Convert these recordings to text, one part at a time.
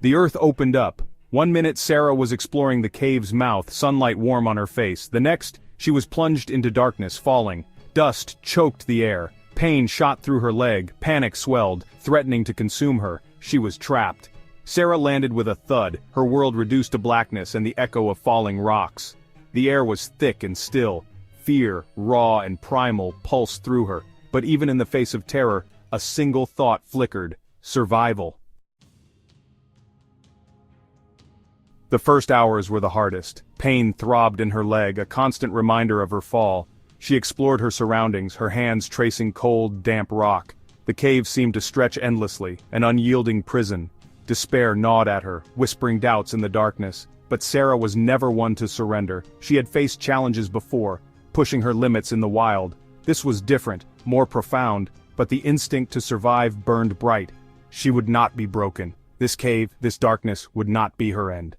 The earth opened up. One minute Sarah was exploring the cave's mouth, sunlight warm on her face. The next, she was plunged into darkness, falling. Dust choked the air. Pain shot through her leg. Panic swelled, threatening to consume her. She was trapped. Sarah landed with a thud, her world reduced to blackness and the echo of falling rocks. The air was thick and still. Fear, raw and primal, pulsed through her. But even in the face of terror, a single thought flickered: survival. The first hours were the hardest. Pain throbbed in her leg, a constant reminder of her fall. She explored her surroundings, her hands tracing cold, damp rock. The cave seemed to stretch endlessly, an unyielding prison. Despair gnawed at her, whispering doubts in the darkness. But Sarah was never one to surrender. She had faced challenges before, pushing her limits in the wild. This was different, more profound, but the instinct to survive burned bright. She would not be broken. This cave, this darkness, would not be her end.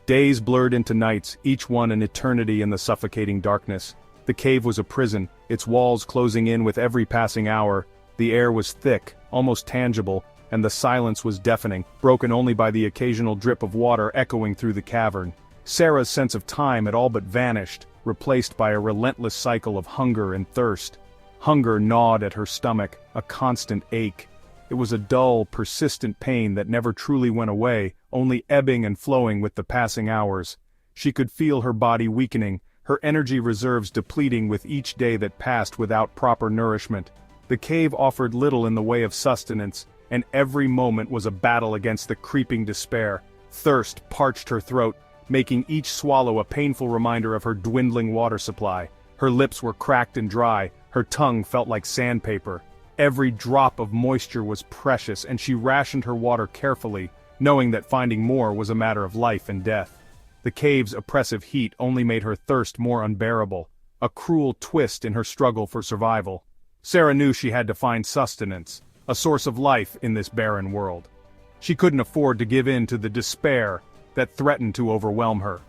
Days blurred into nights, each one an eternity in the suffocating darkness. The cave was a prison, its walls closing in with every passing hour. The air was thick, almost tangible, and the silence was deafening, broken only by the occasional drip of water echoing through the cavern. Sarah's sense of time had all but vanished, replaced by a relentless cycle of hunger and thirst. Hunger gnawed at her stomach, a constant ache. It was a dull, persistent pain that never truly went away, only ebbing and flowing with the passing hours. She could feel her body weakening, her energy reserves depleting with each day that passed without proper nourishment. The cave offered little in the way of sustenance, and every moment was a battle against the creeping despair. Thirst parched her throat, making each swallow a painful reminder of her dwindling water supply. Her lips were cracked and dry, her tongue felt like sandpaper. Every drop of moisture was precious, and she rationed her water carefully, knowing that finding more was a matter of life and death. The cave's oppressive heat only made her thirst more unbearable, a cruel twist in her struggle for survival. Sarah knew she had to find sustenance, a source of life in this barren world. She couldn't afford to give in to the despair that threatened to overwhelm her.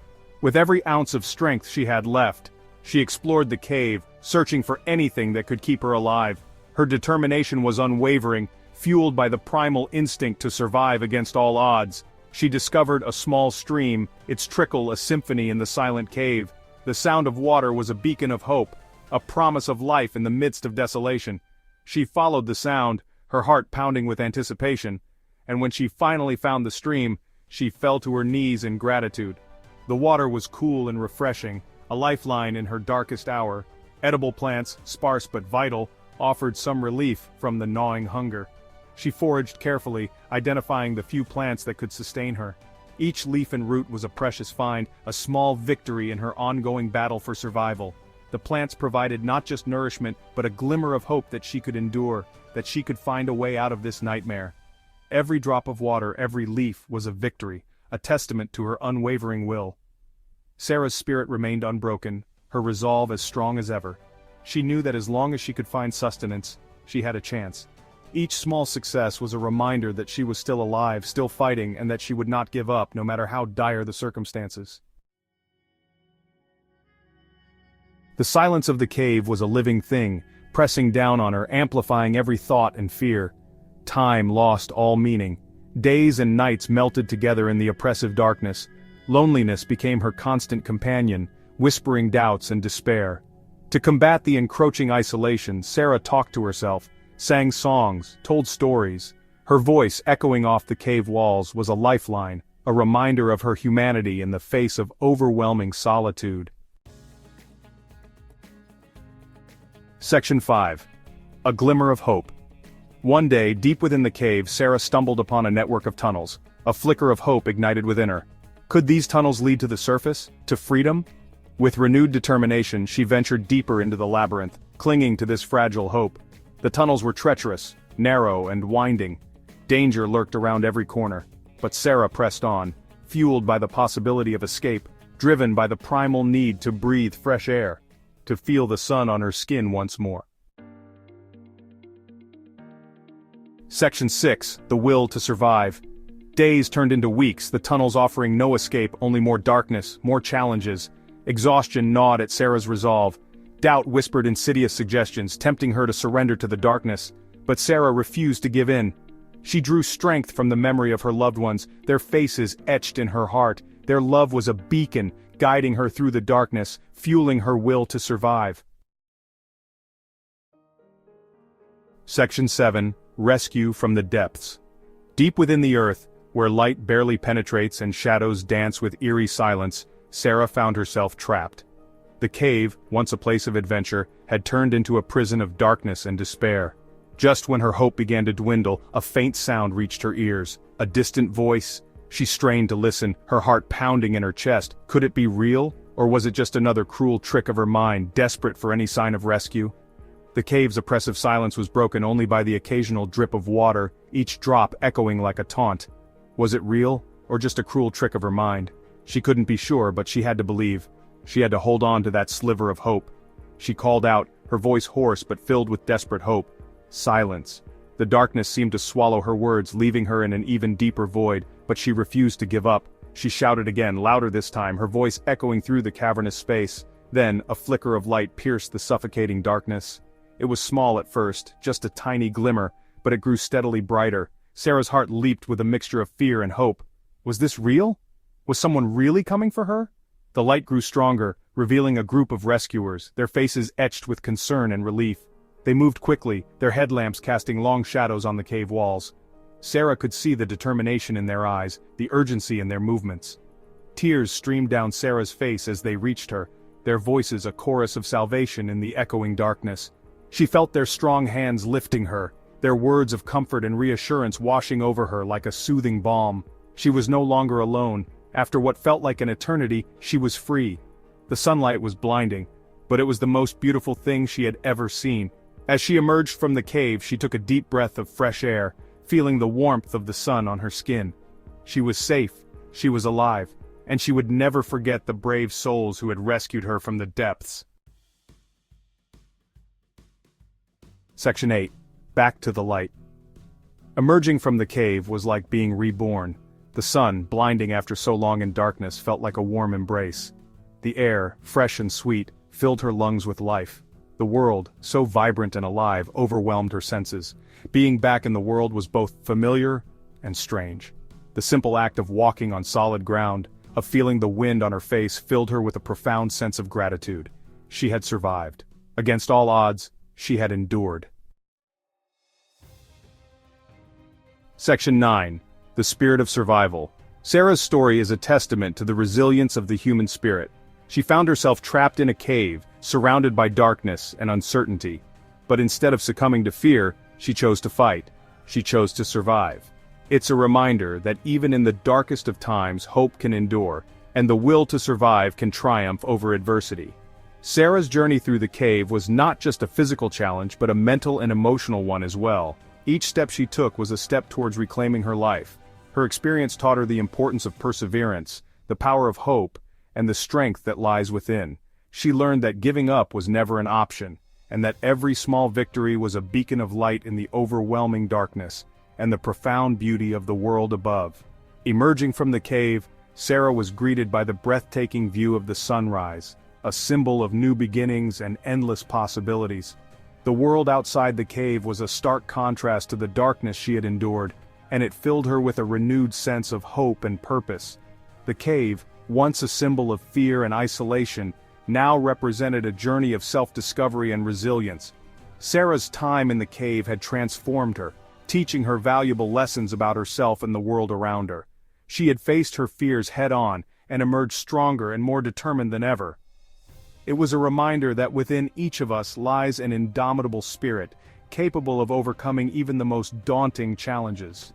With every ounce of strength she had left, she explored the cave, searching for anything that could keep her alive. Her determination was unwavering, fueled by the primal instinct to survive against all odds. She discovered a small stream, its trickle a symphony in the silent cave. The sound of water was a beacon of hope, a promise of life in the midst of desolation. She followed the sound, her heart pounding with anticipation, and when she finally found the stream, she fell to her knees in gratitude. The water was cool and refreshing, a lifeline in her darkest hour. Edible plants, sparse but vital, offered some relief from the gnawing hunger. She foraged carefully, identifying the few plants that could sustain her. Each leaf and root was a precious find, a small victory in her ongoing battle for survival. The plants provided not just nourishment, but a glimmer of hope that she could endure, that she could find a way out of this nightmare. Every drop of water, every leaf, was a victory, a testament to her unwavering will. Sarah's spirit remained unbroken, her resolve as strong as ever. She knew that as long as she could find sustenance, she had a chance. Each small success was a reminder that she was still alive, still fighting, and that she would not give up, no matter how dire the circumstances. The silence of the cave was a living thing, pressing down on her, amplifying every thought and fear. Time lost all meaning. Days and nights melted together in the oppressive darkness. Loneliness became her constant companion, whispering doubts and despair. To combat the encroaching isolation, Sarah talked to herself, sang songs, told stories. Her voice, echoing off the cave walls, was a lifeline, a reminder of her humanity in the face of overwhelming solitude. Section 5. A Glimmer of Hope. One day, deep within the cave, Sarah stumbled upon a network of tunnels. A flicker of hope ignited within her. Could these tunnels lead to the surface? To freedom? With renewed determination, she ventured deeper into the labyrinth, clinging to this fragile hope. The tunnels were treacherous, narrow, and winding. Danger lurked around every corner. But Sarah pressed on, fueled by the possibility of escape, driven by the primal need to breathe fresh air, to feel the sun on her skin once more. Section 6. The Will to Survive. Days turned into weeks, the tunnels offering no escape, only more darkness, more challenges. Exhaustion gnawed at Sarah's resolve. Doubt whispered insidious suggestions, tempting her to surrender to the darkness. But Sarah refused to give in. She drew strength from the memory of her loved ones, their faces etched in her heart. Their love was a beacon, guiding her through the darkness, fueling her will to survive. Section 7. Rescue from the Depths. Deep within the earth, where light barely penetrates and shadows dance with eerie silence, Sarah found herself trapped. The cave, once a place of adventure, had turned into a prison of darkness and despair. Just when her hope began to dwindle, a faint sound reached her ears, a distant voice. She strained to listen, her heart pounding in her chest. Could it be real, or was it just another cruel trick of her mind, desperate for any sign of rescue? The cave's oppressive silence was broken only by the occasional drip of water, each drop echoing like a taunt. Was it real, or just a cruel trick of her mind? She couldn't be sure, but she had to believe. She had to hold on to that sliver of hope. She called out, her voice hoarse but filled with desperate hope. Silence. The darkness seemed to swallow her words, leaving her in an even deeper void, but she refused to give up. She shouted again, louder this time, her voice echoing through the cavernous space. Then, a flicker of light pierced the suffocating darkness. It was small at first, just a tiny glimmer, but it grew steadily brighter. Sarah's heart leaped with a mixture of fear and hope. Was this real? Was someone really coming for her? The light grew stronger, revealing a group of rescuers, their faces etched with concern and relief. They moved quickly, their headlamps casting long shadows on the cave walls. Sarah could see the determination in their eyes, the urgency in their movements. Tears streamed down Sarah's face as they reached her, their voices a chorus of salvation in the echoing darkness. She felt their strong hands lifting her, their words of comfort and reassurance washing over her like a soothing balm. She was no longer alone. After what felt like an eternity, she was free. The sunlight was blinding, but it was the most beautiful thing she had ever seen. As she emerged from the cave, she took a deep breath of fresh air, feeling the warmth of the sun on her skin. She was safe, she was alive, and she would never forget the brave souls who had rescued her from the depths. Section 8. Back to the light. Emerging from the cave was like being reborn. The sun, blinding after so long in darkness, felt like a warm embrace. The air, fresh and sweet, filled her lungs with life. The world, so vibrant and alive, overwhelmed her senses. Being back in the world was both familiar and strange. The simple act of walking on solid ground, of feeling the wind on her face, filled her with a profound sense of gratitude. She had survived. Against all odds, she had endured. Section 9. The Spirit of Survival. Sarah's story is a testament to the resilience of the human spirit. She found herself trapped in a cave, surrounded by darkness and uncertainty. But instead of succumbing to fear, she chose to fight. She chose to survive. It's a reminder that even in the darkest of times, hope can endure, and the will to survive can triumph over adversity. Sarah's journey through the cave was not just a physical challenge, but a mental and emotional one as well. Each step she took was a step towards reclaiming her life. Her experience taught her the importance of perseverance, the power of hope, and the strength that lies within. She learned that giving up was never an option, and that every small victory was a beacon of light in the overwhelming darkness, and the profound beauty of the world above. Emerging from the cave, Sarah was greeted by the breathtaking view of the sunrise, a symbol of new beginnings and endless possibilities. The world outside the cave was a stark contrast to the darkness she had endured, and it filled her with a renewed sense of hope and purpose. The cave, once a symbol of fear and isolation, now represented a journey of self-discovery and resilience. Sarah's time in the cave had transformed her, teaching her valuable lessons about herself and the world around her. She had faced her fears head-on and emerged stronger and more determined than ever. It was a reminder that within each of us lies an indomitable spirit, capable of overcoming even the most daunting challenges.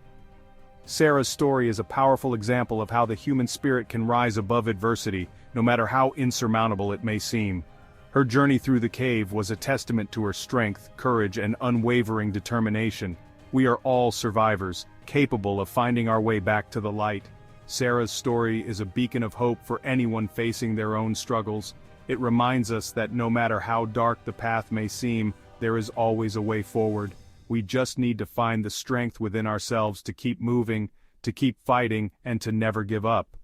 Sarah's story is a powerful example of how the human spirit can rise above adversity, no matter how insurmountable it may seem. Her journey through the cave was a testament to her strength, courage, and unwavering determination. We are all survivors, capable of finding our way back to the light. Sarah's story is a beacon of hope for anyone facing their own struggles. It reminds us that no matter how dark the path may seem, there is always a way forward. We just need to find the strength within ourselves to keep moving, to keep fighting, and to never give up.